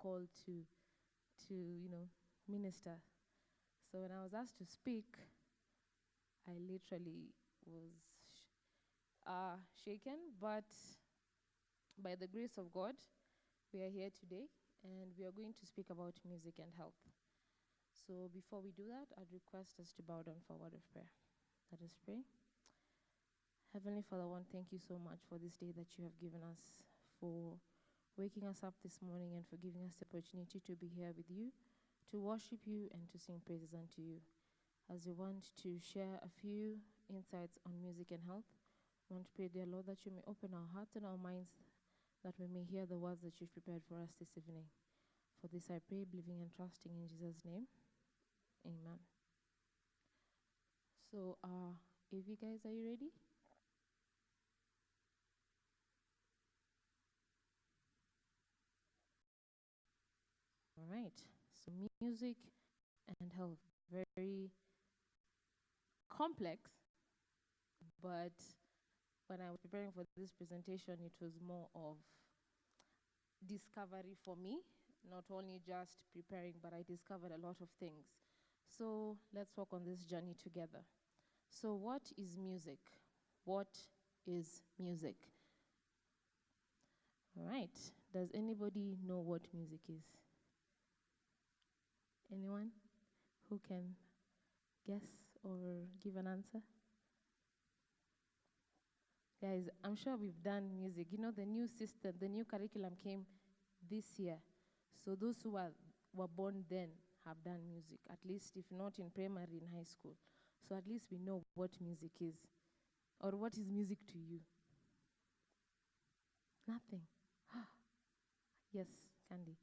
called to minister. So when I was asked to speak, I literally was shaken, but by the grace of God, we are here today and we are going to speak about music and health. So before we do that, I'd request us to bow down for a word of prayer. Let us pray. Heavenly Father, I want to thank you so much for this day that you have given us, for waking us up this morning and for giving us the opportunity to be here with you, to worship you and to sing praises unto you. As we want to share a few insights on music and health, I want to pray, dear Lord, that you may open our hearts and our minds, that we may hear the words that you've prepared for us this evening. For this I pray, believing and trusting in Jesus' name. Amen. So, AV guys, are you ready? All right. So, music and health, very complex, but when I was preparing for this presentation, it was more of discovery for me, not only just preparing, but I discovered a lot of things. So let's walk on this journey together. So what is music? What is music? All right. Does anybody know what music is? Anyone who can guess or give an answer? Guys, I'm sure we've done music. You know, the new system, the new curriculum came this year. So those who were born then have done music, at least if not in primary, in high school. So at least we know what music is. Or what is music to you? Nothing. Yes, Candy.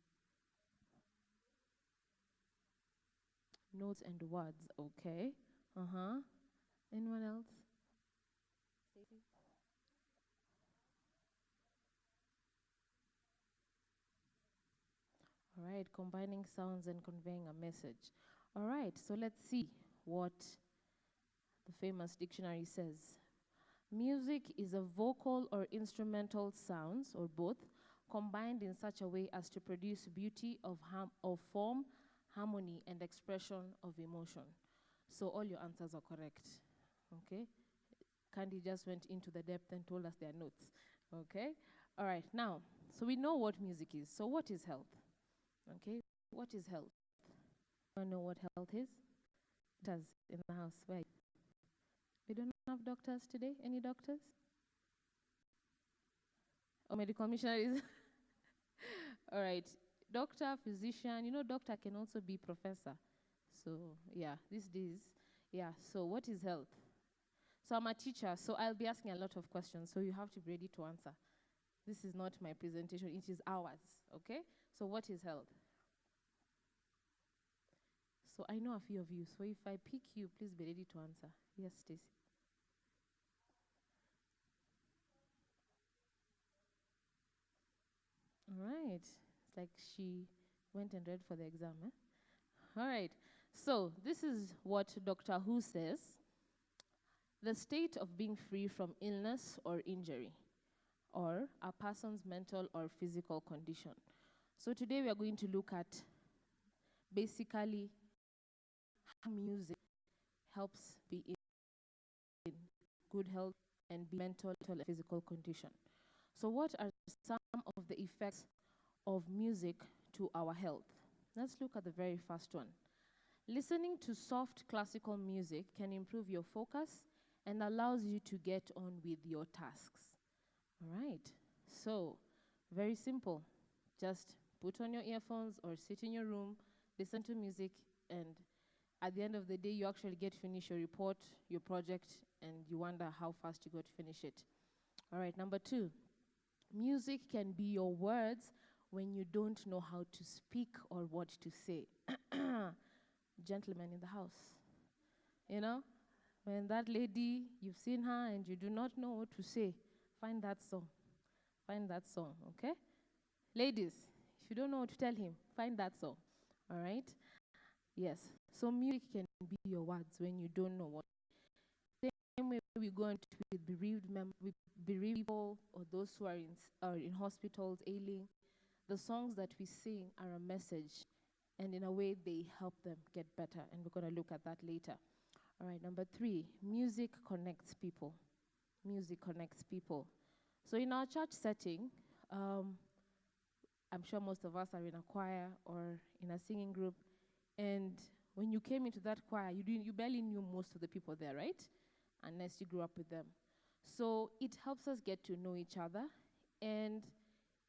Notes and words, okay. Uh-huh. Anyone else? Stacey? All right, combining sounds and conveying a message. All right, so let's see what the famous dictionary says. Music is a vocal or instrumental sounds, or both, combined in such a way as to produce beauty of form, harmony, and expression of emotion. So all your answers are correct, okay? Candy just went into the depth and told us their notes, okay? All right, now, so we know what music is. So what is health? Okay, what is health? You know what health is? Doctors in the house, where? We don't have doctors today? Any doctors? Or medical missionaries? All right, doctor, physician, doctor can also be professor. So, yeah, these days, yeah, so what is health? So I'm a teacher, so I'll be asking a lot of questions, so you have to be ready to answer. This is not my presentation, it is ours, okay? So what is health? So I know a few of you, so if I pick you, please be ready to answer. Yes, Stacey. All right. It's like she went and read for the exam, eh? All right. So this is what Dr. Who says. The state of being free from illness or injury, or a person's mental or physical condition. So today we are going to look at basically how music helps be in good health and be mental and physical condition. So what are some of the effects of music to our health? Let's look at the very first one. Listening to soft classical music can improve your focus and allows you to get on with your tasks. All right, so very simple. Just put on your earphones or sit in your room, listen to music, and at the end of the day, you actually get to finish your report, your project, and you wonder how fast you got to finish it. All right, number 2, music can be your words when you don't know how to speak or what to say. Gentlemen in the house, when that lady, you've seen her and you do not know what to say, find that song. Find that song, okay? Ladies, if you don't know what to tell him, find that song, all right? Yes, so music can be your words when you don't know what. Same way we go into with bereaved people or those who are in hospitals ailing, The songs that we sing are a message, and in a way, they help them get better. And we're going to look at that later. All right, number 3, music connects people. Music connects people. So in our church setting, I'm sure most of us are in a choir or in a singing group, and when you came into that choir, you barely knew most of the people there, right? Unless you grew up with them. So it helps us get to know each other, and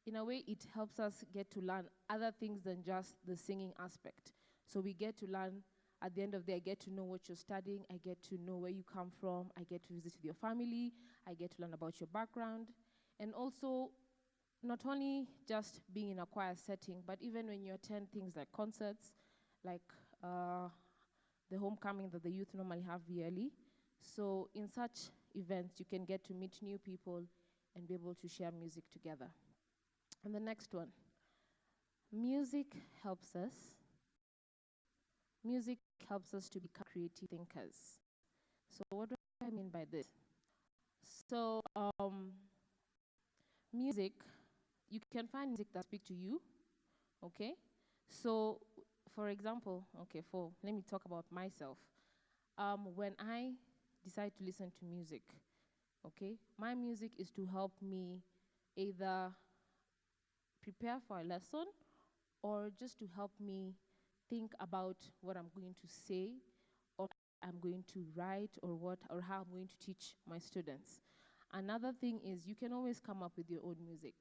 in a way, it helps us get to learn other things than just the singing aspect. So we get to learn, at the end of the day, I get to know what you're studying, I get to know where you come from, I get to visit with your family, I get to learn about your background, and also not only just being in a choir setting, but even when you attend things like concerts, like the homecoming that the youth normally have yearly. So in such events, you can get to meet new people and be able to share music together. And the next one, music helps us. Music helps us to become creative thinkers. So what do I mean by this? So music, you can find music that speaks to you, okay? So for example, let me talk about myself. When I decide to listen to music, okay, my music is to help me either prepare for a lesson or just to help me think about what I'm going to say or I'm going to write or how I'm going to teach my students. Another thing is you can always come up with your own music,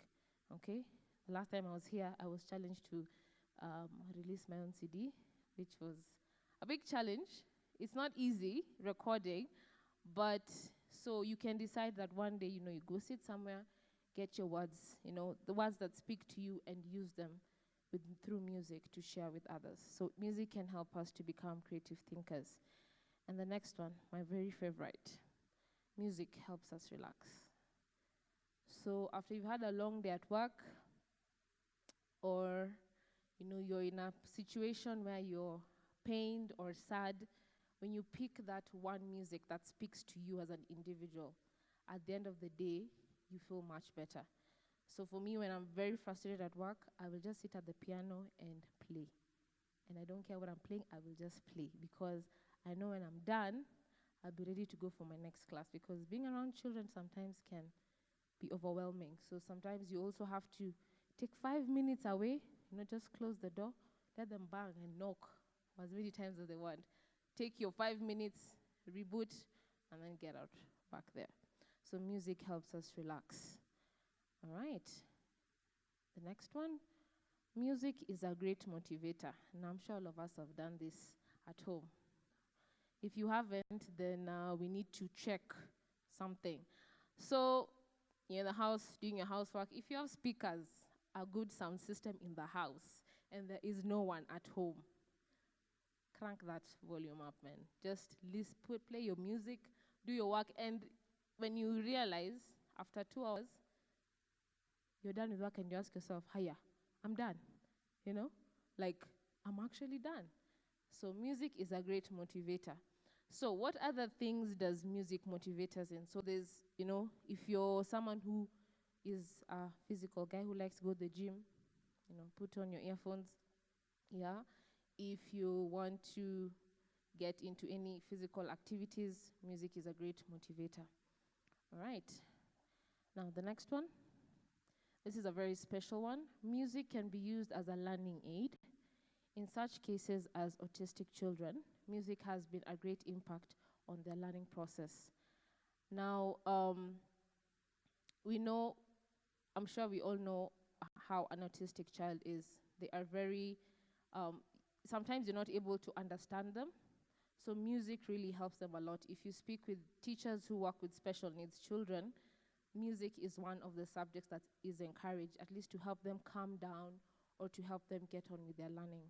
okay? The last time I was here, I was challenged to release my own CD, which was a big challenge. It's not easy recording, but so you can decide that one day, you go sit somewhere, get your words, the words that speak to you, and use them through music to share with others. So music can help us to become creative thinkers. And the next one, my very favorite, music helps us relax. So after you've had a long day at work, or you're in a situation where you're pained or sad, when you pick that one music that speaks to you as an individual, at the end of the day, you feel much better. So for me, when I'm very frustrated at work, I will just sit at the piano and play. And I don't care what I'm playing, I will just play, because I know when I'm done, I'll be ready to go for my next class, because being around children sometimes can be overwhelming. So sometimes you also have to take 5 minutes away, just close the door, let them bang and knock as many times as they want. Take your 5 minutes, reboot, and then get out back there. So music helps us relax. All right. The next one, music is a great motivator. And I'm sure all of us have done this at home. If you haven't, then we need to check something. So you're in the house doing your housework. If you have speakers, a good sound system in the house, and there is no one at home, crank that volume up, man. Just play your music, do your work, and when you realize after 2 hours, you're done with work and you ask yourself, hiya, I'm done. I'm actually done. So music is a great motivator. So what other things does music motivate us in? So there's, if you're someone who is a physical guy who likes to go to the gym, put on your earphones, yeah. If you want to get into any physical activities, music is a great motivator. All right. Now the next one. This is a very special one. Music can be used as a learning aid. In such cases as autistic children, music has been a great impact on their learning process. Now, I'm sure we all know how an autistic child is. They are very, sometimes you're not able to understand them. So music really helps them a lot. If you speak with teachers who work with special needs children, music is one of the subjects that is encouraged, at least to help them calm down or to help them get on with their learning.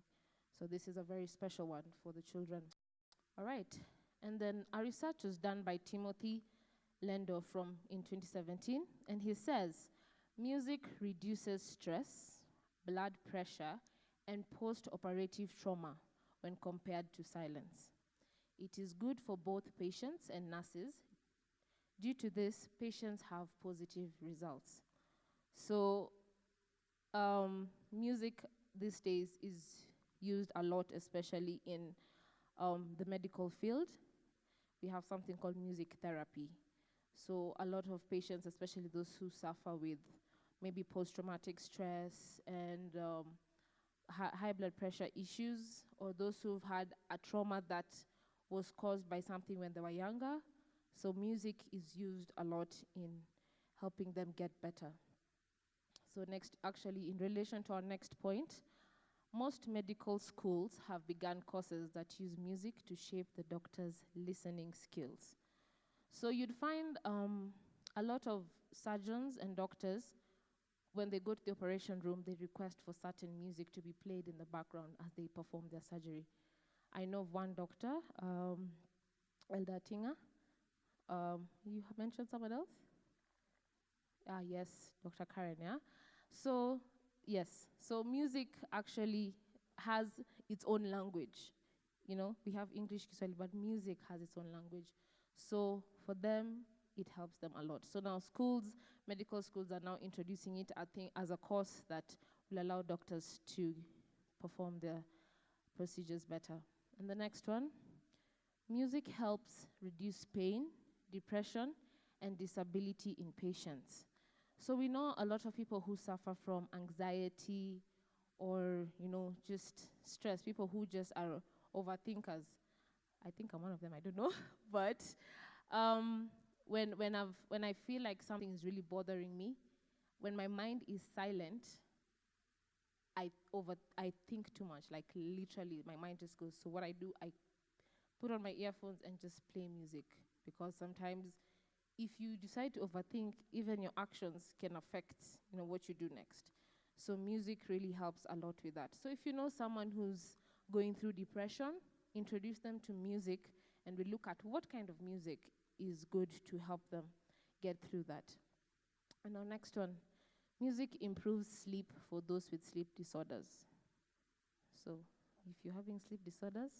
So this is a very special one for the children. All right. And then our research was done by Timothy Lendo in 2017, and he says, music reduces stress, blood pressure, and post-operative trauma when compared to silence. It is good for both patients and nurses. Due to this, patients have positive results. So Music these days is used a lot, especially in the medical field. We have something called music therapy. So a lot of patients, especially those who suffer with maybe post-traumatic stress and high blood pressure issues, or those who've had a trauma that was caused by something when they were younger. So music is used a lot in helping them get better. So next, actually, in relation to our next point, most medical schools have begun courses that use music to shape the doctor's listening skills. So you'd find a lot of surgeons and doctors, when they go to the operation room, they request for certain music to be played in the background as they perform their surgery. I know of one doctor, Elder Tinga. You have mentioned someone else? Yes, Dr. Karen, yeah? So, yes, so music actually has its own language. You know, we have English, Kiswahili, but music has its own language. So for them, it helps them a lot. So now schools, medical schools are now introducing it, I think, as a course that will allow doctors to perform their procedures better. And the next one, music helps reduce pain, depression, and disability in patients. So we know a lot of people who suffer from anxiety or, just stress, people who just are overthinkers. I think I'm one of them, I don't know. But when I feel like something is really bothering me, when my mind is silent, I think too much. Like literally, my mind just goes. So what I do, I put on my earphones and just play music, because sometimes if you decide to overthink, even your actions can affect what you do next. So music really helps a lot with that. So if you know someone who's going through depression, introduce them to music, and we look at what kind of music is good to help them get through that. And our next one, music improves sleep for those with sleep disorders. So if you're having sleep disorders,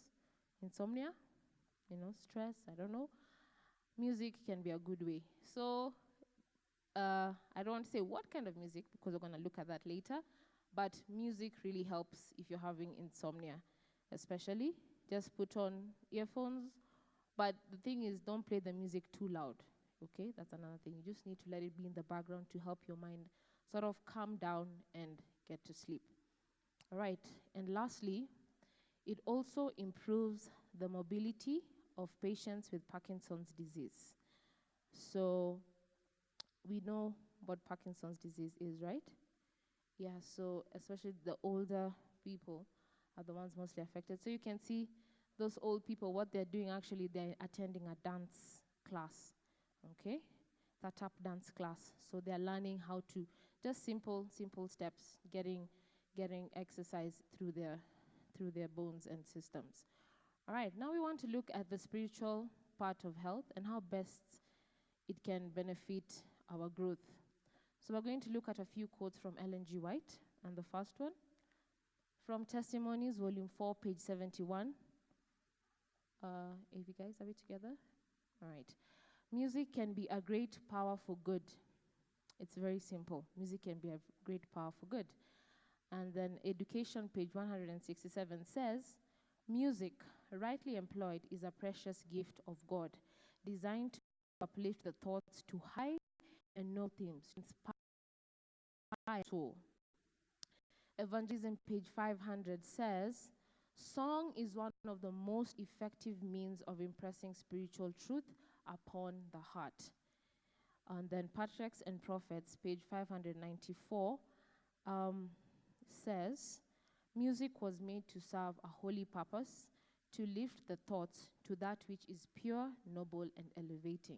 insomnia, stress, I don't know, music can be a good way. So I don't want to say what kind of music, because we're going to look at that later, but music really helps if you're having insomnia, especially. Just put on earphones, but the thing is, don't play the music too loud, okay? That's another thing. You just need to let it be in the background to help your mind sort of calm down and get to sleep. All right, and lastly, it also improves the mobility of patients with Parkinson's disease. So we know what Parkinson's disease is, right? Yeah, so especially the older people are the ones mostly affected. So you can see those old people, what they're doing actually, they're attending a dance class, okay? The tap dance class. So they're learning how to, just simple steps, getting exercise through their bones and systems. All right, now we want to look at the spiritual part of health and how best it can benefit our growth. So we're going to look at a few quotes from Ellen G. White, and the first one, from Testimonies, Volume 4, page 71. If you guys, are we together? All right. Music can be a great power for good. It's very simple. Music can be a great power for good. And then Education, page 167 says, music, rightly employed, is a precious gift of God, designed to uplift the thoughts to high and noble themes, inspire soul. Evangelism, page 500 says, song is one of the most effective means of impressing spiritual truth upon the heart. And then Patriarchs and Prophets, page 594, says, music was made to serve a holy purpose, to lift the thoughts to that which is pure, noble, and elevating.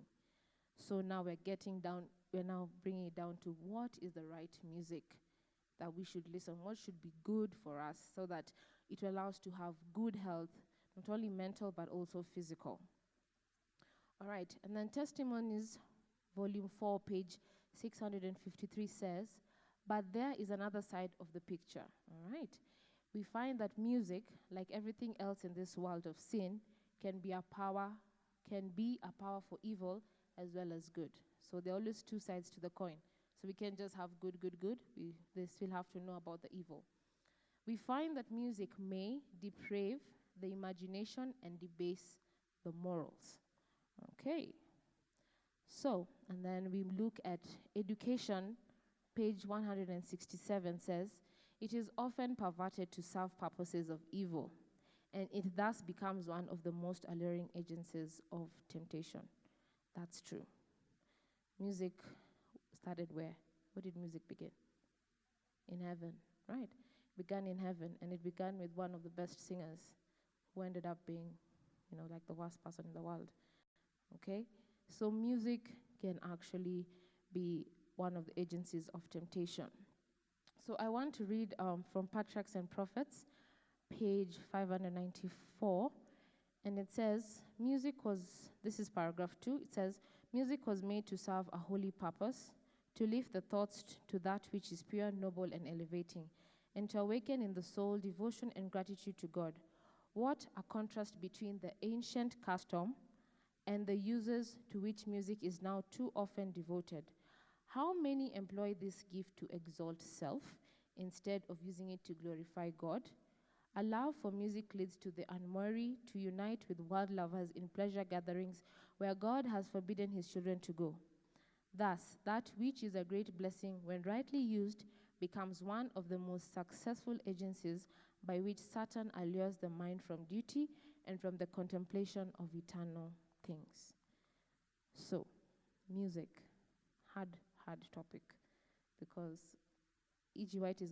So now we're now bringing it down to what is the right music that we should listen, what should be good for us, so that it will allow us to have good health, not only mental but also physical. All right, and then Testimonies, Volume 4, page 653 says, but there is another side of the picture, all right? We find that music, like everything else in this world of sin, can be a power for evil as well as good. So there are always two sides to the coin. So we can't just have good, good, good. They still have to know about the evil. We find that music may deprave the imagination and debase the morals. Okay. So, and then we look at education. Page 167 says, it is often perverted to serve purposes of evil, and it thus becomes one of the most alluring agencies of temptation. That's true. Music started where? Where did music begin? In heaven, right? It began in heaven, and it began with one of the best singers who ended up being, like the worst person in the world. Okay? So music can actually be one of the agencies of temptation. So I want to read from Patriarchs and Prophets, page 594, and it says, this is paragraph 2, it says, music was made to serve a holy purpose, to lift the thoughts to that which is pure, noble, and elevating, and to awaken in the soul devotion and gratitude to God. What a contrast between the ancient custom and the uses to which music is now too often devoted. How many employ this gift to exalt self instead of using it to glorify God? A love for music leads to the unwary to unite with world lovers in pleasure gatherings where God has forbidden his children to go. Thus, that which is a great blessing when rightly used becomes one of the most successful agencies by which Satan allures the mind from duty and from the contemplation of eternal things. So, music, hard topic, because E.G. White is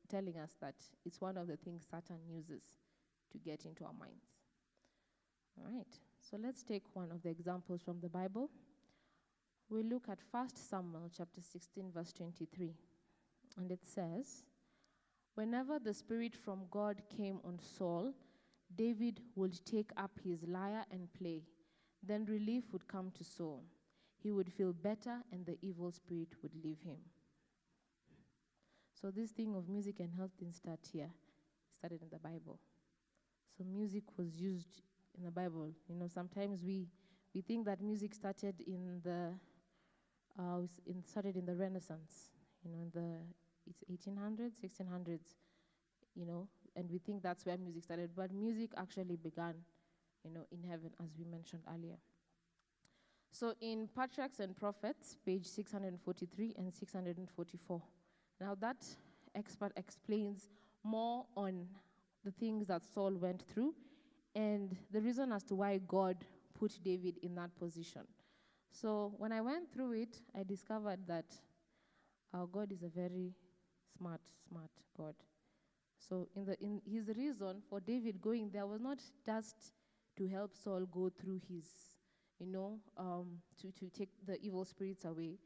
telling us that it's one of the things Satan uses to get into our minds. All right, so let's take one of the examples from the Bible. We look at 1 Samuel chapter 16, verse 23. And it says, whenever the Spirit from God came on Saul, David would take up his lyre and play. Then relief would come to Saul. He would feel better and the evil spirit would leave him. So this thing of music and health didn't start here. It started in the Bible. So music was used in the Bible. Sometimes we think that music started in the Renaissance. It's 1800s, 1600s. And we think that's where music started. But music actually began, in heaven, as we mentioned earlier. So in Patriarchs and Prophets, page 643 and 644. Now that expert explains more on the things that Saul went through and the reason as to why God put David in that position. So when I went through it, I discovered that our God is a very smart God. So in his reason for David going there was not just to help Saul go through his, to take the evil spirits away,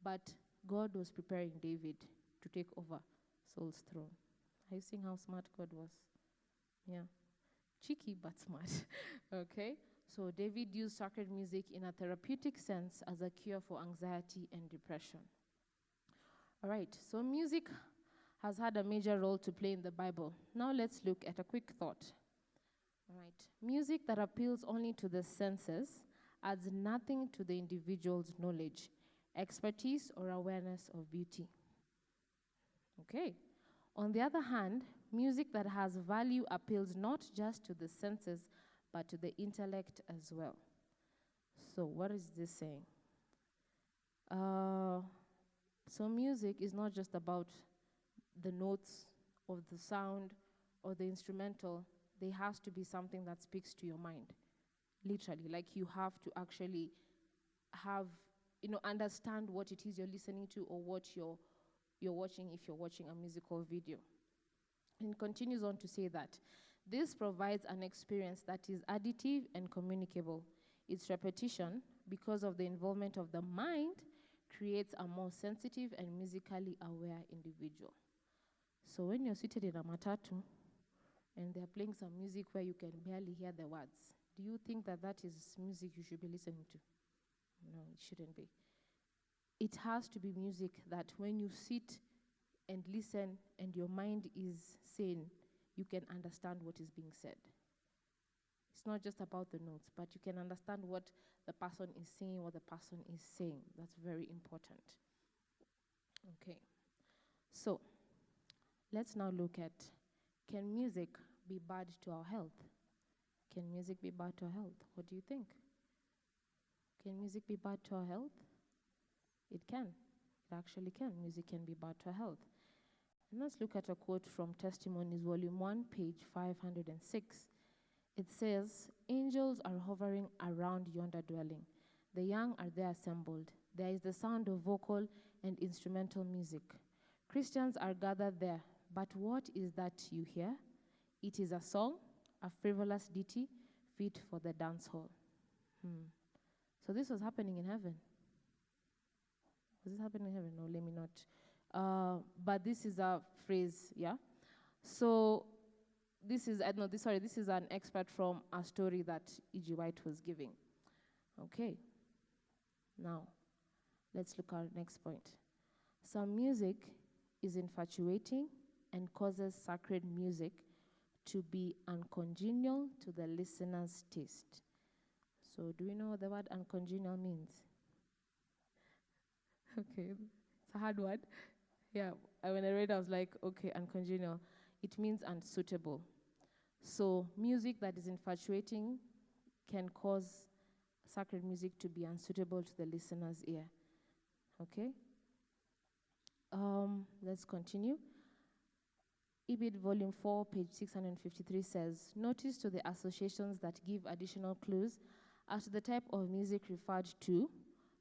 but God was preparing David to take over Saul's throne. Are you seeing how smart God was? Yeah. Cheeky but smart. Okay? So David used sacred music in a therapeutic sense as a cure for anxiety and depression. All right, so music has had a major role to play in the Bible. Now let's look at a quick thought. All right, music that appeals only to the senses adds nothing to the individual's knowledge, expertise, or awareness of beauty. Okay. On the other hand, music that has value appeals not just to the senses, but to the intellect as well. So what is this saying? So music is not just about the notes of the sound or the instrumental. There has to be something that speaks to your mind. Literally, like you have to actually have, understand what it is you're listening to or what you're watching if you're watching a musical video. And continues on to say that this provides an experience that is additive and communicable. Its repetition, because of the involvement of the mind, creates a more sensitive and musically aware individual. So when you're seated in a matatu and they're playing some music where you can barely hear the words, do you think that that is music you should be listening to? No, it shouldn't be. It has to be music that when you sit and listen and your mind is sane, you can understand what is being said. It's not just about the notes, but you can understand what the person is saying, what the person is saying. That's very important. Okay. So, let's now look at, can music be bad to our health? Can music be bad to our health? What do you think? Can music be bad to our health? It can. It actually can. Music can be bad to our health. And let's look at a quote from Testimonies, Volume 1, page 506. It says, "Angels are hovering around yonder dwelling. The young are there assembled. There is the sound of vocal and instrumental music. Christians are gathered there. But what is that you hear? It is a song, a frivolous ditty, fit for the dance hall." So this was happening in heaven. Was this happening in heaven? No, let me not. But this is a phrase, yeah? So this is an excerpt from a story that E.G. White was giving. Okay. Now, let's look at our next point. Some music is infatuating and causes sacred music to be uncongenial to the listener's taste. So do we know what the word uncongenial means? Okay, it's a hard word. Yeah, when I read it, I was like, okay, uncongenial. It means unsuitable. So music that is infatuating can cause sacred music to be unsuitable to the listener's ear. Okay? Let's continue. Ibid Volume 4, page 653 says, "Notice to the associations that give additional clues as to the type of music referred to,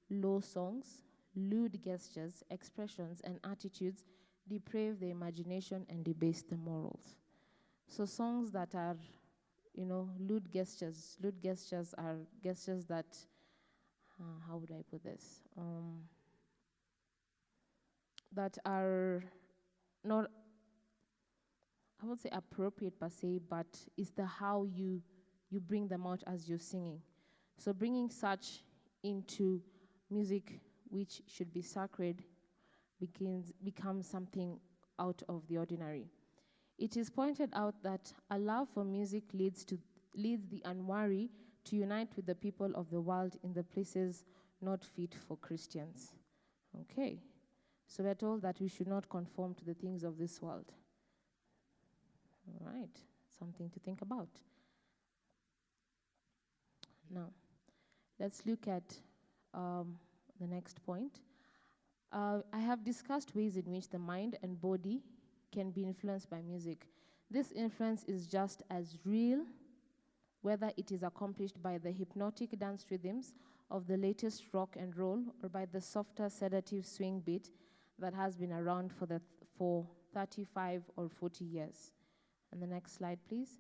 low songs, lewd gestures, expressions, and attitudes deprave the imagination and debase the morals." So songs that are, lewd gestures are gestures that, how would I put this? That are not, I won't say appropriate per se, but it's the how you bring them out as you're singing. So bringing such into music which should be sacred becomes something out of the ordinary. It is pointed out that a love for music leads the unwary to unite with the people of the world in the places not fit for Christians. Okay, so we're told that we should not conform to the things of this world. All right, something to think about. Now, let's look at the next point. I have discussed ways in which the mind and body can be influenced by music. This influence is just as real, whether it is accomplished by the hypnotic dance rhythms of the latest rock and roll or by the softer sedative swing beat that has been around for 35 or 40 years. And the next slide, please.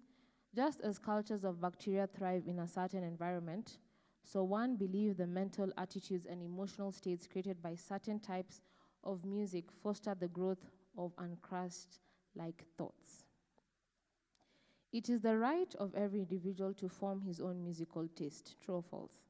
Just as cultures of bacteria thrive in a certain environment, so one believes the mental attitudes and emotional states created by certain types of music foster the growth of uncrushed-like thoughts. It is the right of every individual to form his own musical taste. True or false?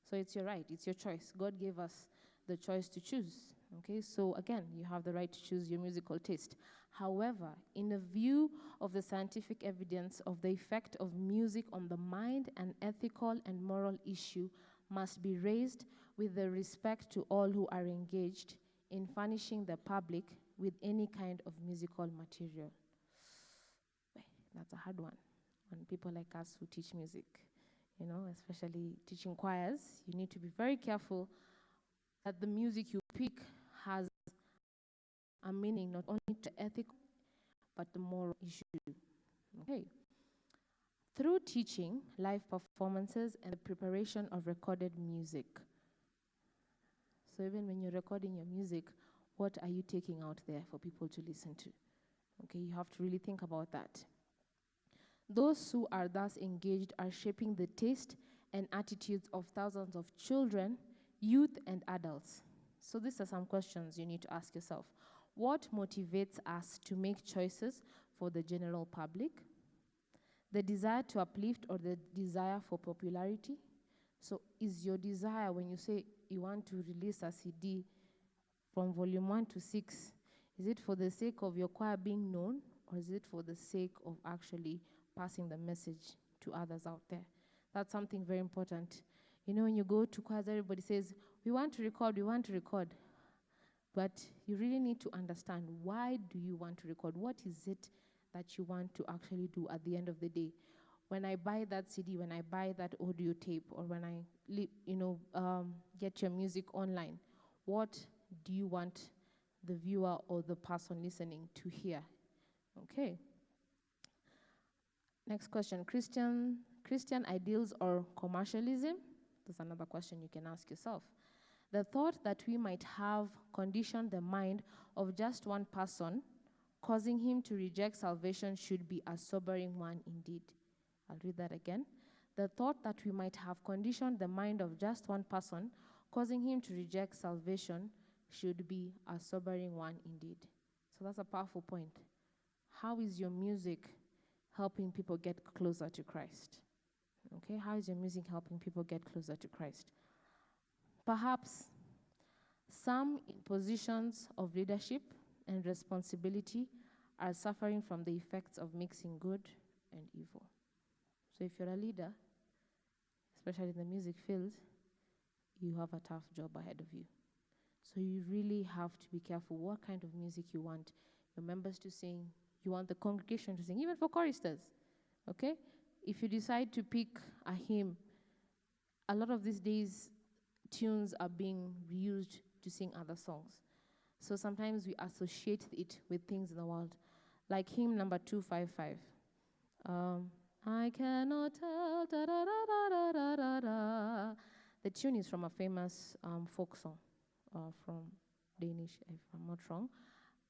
So it's your right, it's your choice. God gave us the choice to choose. Okay, so again, you have the right to choose your musical taste. However, in the view of the scientific evidence of the effect of music on the mind, an ethical and moral issue must be raised with the respect to all who are engaged in furnishing the public with any kind of musical material. That's a hard one. When people like us who teach music, especially teaching choirs, you need to be very careful that the music you pick has a meaning not only to ethical, but the moral issue. Okay. Through teaching, live performances, and the preparation of recorded music. So even when you're recording your music, what are you taking out there for people to listen to? Okay, you have to really think about that. Those who are thus engaged are shaping the taste and attitudes of thousands of children, youth, and adults. So these are some questions you need to ask yourself. What motivates us to make choices for the general public? The desire to uplift or the desire for popularity? So is your desire when you say you want to release a CD from volume 1 to 6, is it for the sake of your choir being known, or is it for the sake of actually passing the message to others out there? That's something very important. When you go to choirs, everybody says, we want to record. But you really need to understand, why do you want to record? What is it that you want to actually do at the end of the day? When I buy that CD, when I buy that audio tape, or when I get your music online, what do you want the viewer or the person listening to hear? Okay. Next question. Christian ideals or commercialism? That's another question you can ask yourself. The thought that we might have conditioned the mind of just one person, causing him to reject salvation, should be a sobering one indeed. I'll read that again. The thought that we might have conditioned the mind of just one person, causing him to reject salvation, should be a sobering one indeed. So that's a powerful point. How is your music helping people get closer to Christ? Okay, how is your music helping people get closer to Christ? Perhaps some in positions of leadership and responsibility are suffering from the effects of mixing good and evil. So if you're a leader, especially in the music field, you have a tough job ahead of you. So you really have to be careful what kind of music you want your members to sing, you want the congregation to sing, even for choristers, okay? If you decide to pick a hymn, a lot of these days, tunes are being reused to sing other songs. So sometimes we associate it with things in the world, like hymn number 255. I cannot tell, da da da da da da da. The tune is from a famous folk song from Danish, if I'm not wrong.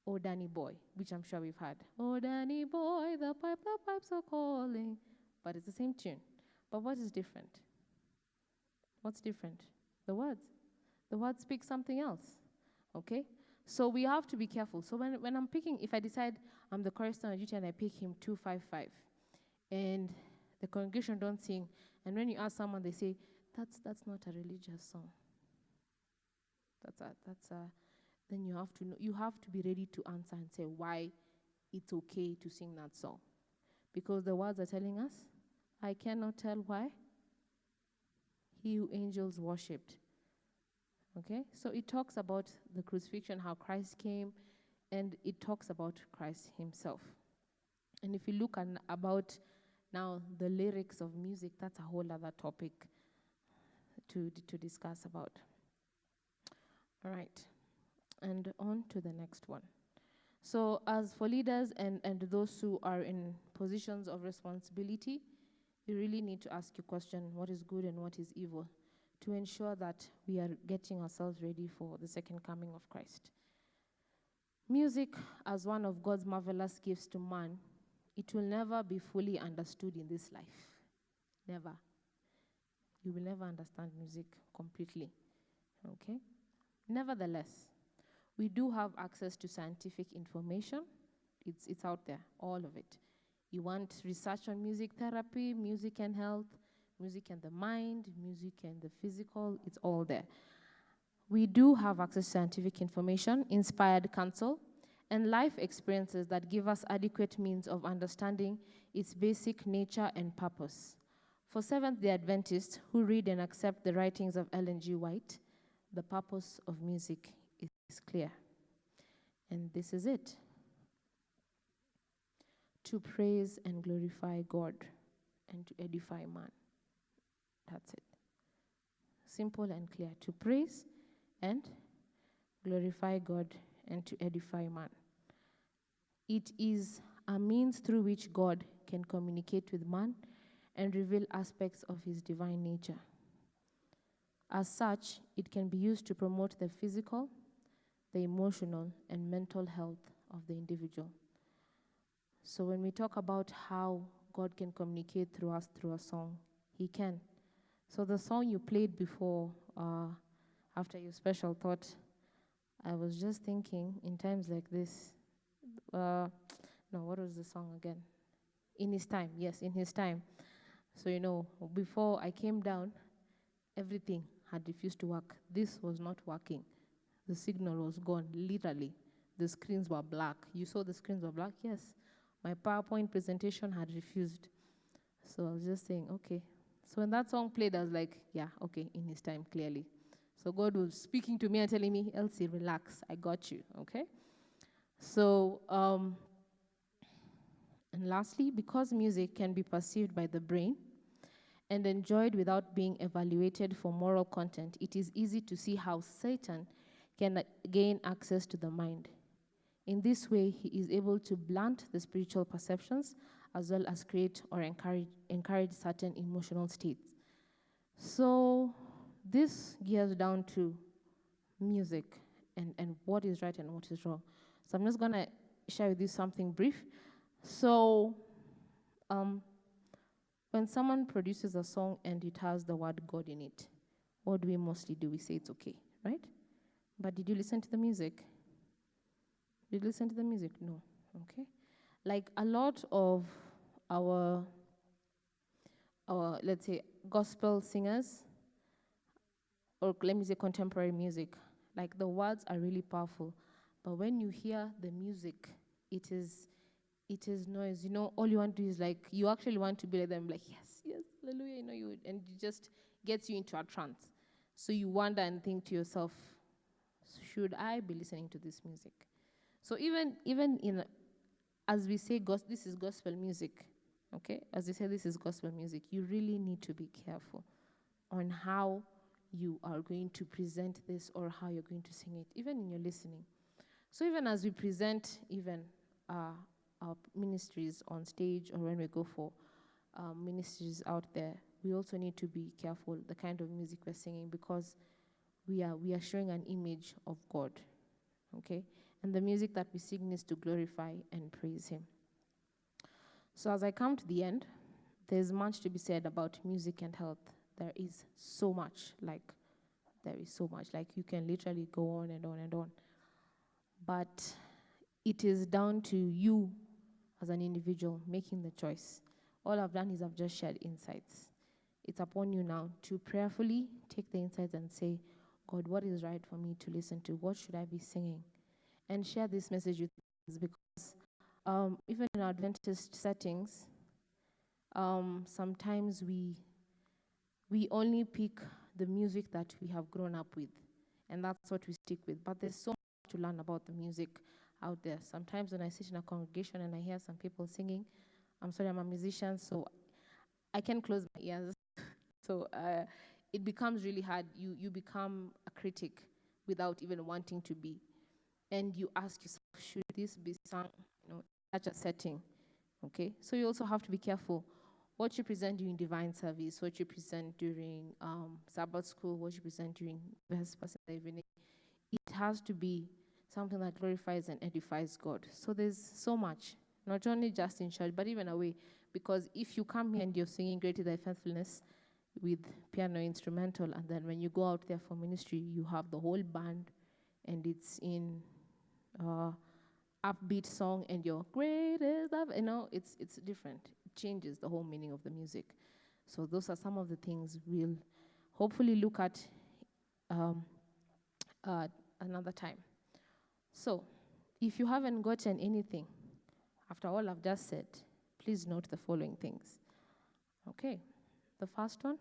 Oh Danny Boy, which I'm sure we've heard. Oh Danny Boy, the pipes are calling. But it's the same tune. But what is different? What's different? The words. The words speak something else. Okay? So we have to be careful. So when I'm picking, if I decide I'm the chorister on duty and I pick him 255, and the congregation don't sing, and when you ask someone, they say, that's not a religious song. Then you have to know, you have to be ready to answer and say why it's okay to sing that song. Because the words are telling us, I cannot tell why. He who angels worshipped. Okay? So it talks about the crucifixion, how Christ came, and it talks about Christ himself. And if you look about now the lyrics of music, that's a whole other topic to discuss about. All right. And on to the next one. So as for leaders and those who are in positions of responsibility, you really need to ask your question, what is good and what is evil, to ensure that we are getting ourselves ready for the second coming of Christ. Music, as one of God's marvelous gifts to man, it will never be fully understood in this life. Never. You will never understand music completely. Okay? Nevertheless, we do have access to scientific information. It's out there, all of it. You want research on music therapy, music and health, music and the mind, music and the physical, it's all there. We do have access to scientific information, inspired counsel, and life experiences that give us adequate means of understanding its basic nature and purpose. For Seventh-day Adventists who read and accept the writings of Ellen G. White, the purpose of music is clear. And this is it. To praise and glorify God and to edify man. That's it. Simple and clear. To praise and glorify God and to edify man. It is a means through which God can communicate with man and reveal aspects of his divine nature. As such, it can be used to promote the physical, the emotional, and mental health of the individual. So when we talk about how God can communicate through us through a song, he can. So the song you played before, after your special thought, I was just thinking, in times like this, what was the song again? In His Time, yes, In His Time. So, before I came down, everything had refused to work. This was not working. The signal was gone, literally. The screens were black. You saw the screens were black? Yes. My PowerPoint presentation had refused. So I was just saying, okay. So when that song played, I was like, yeah, okay, In His Time, clearly. So God was speaking to me and telling me, Elsie, relax, I got you, okay? So, and lastly, because music can be perceived by the brain and enjoyed without being evaluated for moral content, it is easy to see how Satan can gain access to the mind. In this way, he is able to blunt the spiritual perceptions as well as create or encourage certain emotional states. So this gears down to music and what is right and what is wrong. So I'm just going to share with you something brief. So when someone produces a song and it has the word God in it, what do we mostly do? We say it's okay, right? But did you listen to the music? Did you listen to the music? No. Okay. Like a lot of our let's say gospel singers, or let me say contemporary music, like the words are really powerful, but when you hear the music, it is noise. You know, all you want to do is like, you actually want to be like them, like, yes, yes, hallelujah, you know, and it just gets you into a trance. So you wonder and think to yourself, should I be listening to this music? So even in, as we say, this is gospel music, okay? As we say, this is gospel music, you really need to be careful on how you are going to present this or how you're going to sing it, even in your listening. So even as we present even our ministries on stage, or when we go for ministries out there, we also need to be careful the kind of music we're singing, because we are showing an image of God, okay? And the music that we sing needs to glorify and praise Him. So as I come to the end, there's much to be said about music and health. There is so much, like you can literally go on and on and on. But it is down to you as an individual making the choice. All I've done is I've just shared insights. It's upon you now to prayerfully take the insights and say, God, what is right for me to listen to? What should I be singing? And share this message with others, because even in our Adventist settings, sometimes we only pick the music that we have grown up with, and that's what we stick with. But there's so much to learn about the music out there. Sometimes when I sit in a congregation and I hear some people singing, I'm sorry, I'm a musician, so I can close my ears. So it becomes really hard. You become a critic without even wanting to be. And you ask yourself, should this be sung, in such a setting? Okay, so you also have to be careful what you present during divine service, what you present during Sabbath school, what you present during Vespers in the evening. It has to be something that glorifies and edifies God. So there's so much, not only just in church, but even away. Because if you come here and you're singing Great is Thy Faithfulness with piano instrumental, and then when you go out there for ministry, you have the whole band, and it's in upbeat song, and your great is love, it's different. It changes the whole meaning of the music. So those are some of the things we'll hopefully look at another time. So if you haven't gotten anything after all I've just said, please note the following things. Okay, the first one: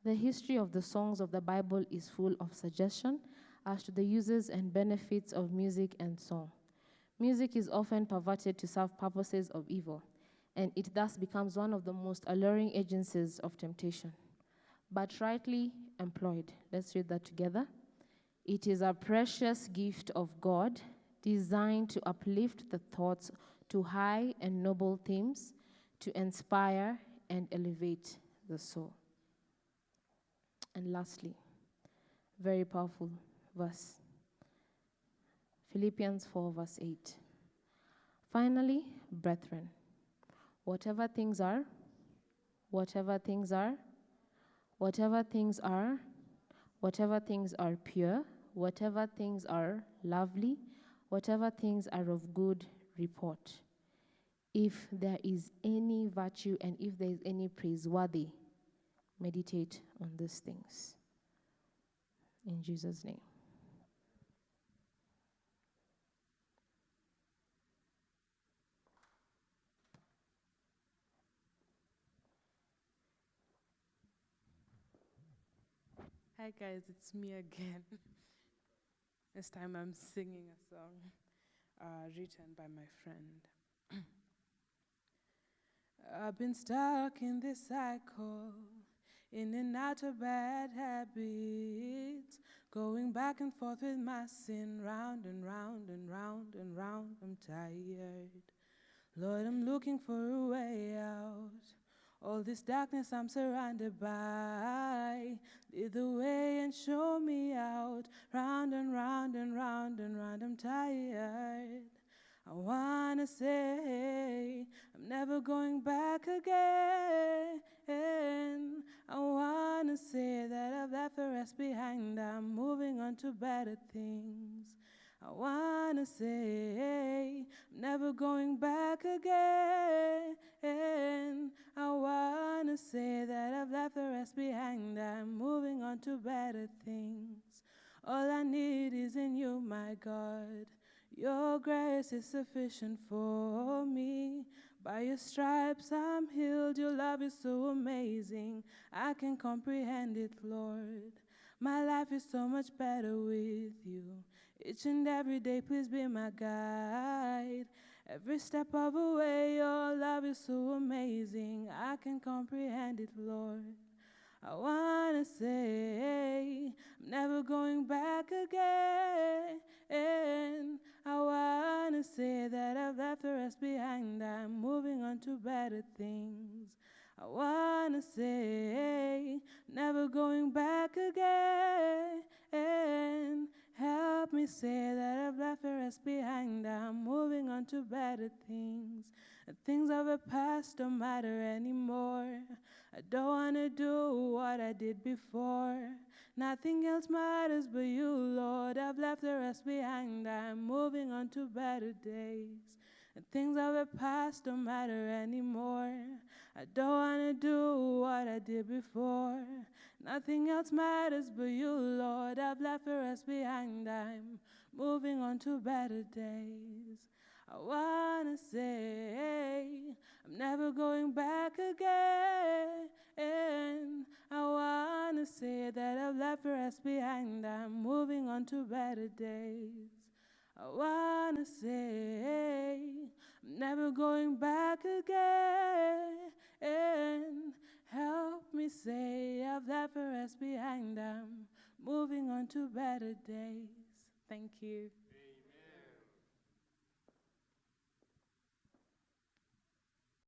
the history of the songs of the Bible is full of suggestion as to the uses and benefits of music and song. Music is often perverted to serve purposes of evil, and it thus becomes one of the most alluring agencies of temptation. But rightly employed, let's read that together. It is a precious gift of God, designed to uplift the thoughts to high and noble themes, to inspire and elevate the soul. And lastly, very powerful verse, Philippians 4 verse 8. Finally, brethren, whatever things are pure, whatever things are lovely, whatever things are of good report, if there is any virtue and if there is any praiseworthy, meditate on these things. In Jesus' name. Hi guys, it's me again. This time I'm singing a song written by my friend. I've been stuck in this cycle, in and out of bad habits, going back and forth with my sin, round and round and round and round. I'm tired. Lord, I'm looking for a way out. All this darkness I'm surrounded by, lead the way and show me out. Round and round and round and round, I'm tired. I wanna say I'm never going back again. I wanna say that I've left the rest behind. I'm moving on to better things. I wanna say I'm never going back again. I wanna say that I've left the rest behind. I'm moving on to better things. All I need is in you, my God. Your grace is sufficient for me. By your stripes I'm healed. Your love is so amazing. I can comprehend it, Lord. My life is so much better with you. Each and every day, please be my guide. Every step of the way, your love is so amazing. I can comprehend it, Lord. I wanna say I'm never going back again. I wanna say that I've left the rest behind. I'm moving on to better things. I wanna say never going back again. Help me say that I've left the rest behind. I'm moving on to better things. The things of the past don't matter anymore. I don't wanna do what I did before. Nothing else matters but you, Lord. I've left the rest behind. I'm moving on to better days. The things of the past don't matter anymore. I don't wanna do what I did before. Nothing else matters but you, Lord. I've left the rest behind. I'm moving on to better days. I wanna say I'm never going back again. I wanna say that I've left the rest behind. I'm moving on to better days. I wanna say I'm never going back again. Help me say I've left the rest behind. I'm moving on to better days. Thank you.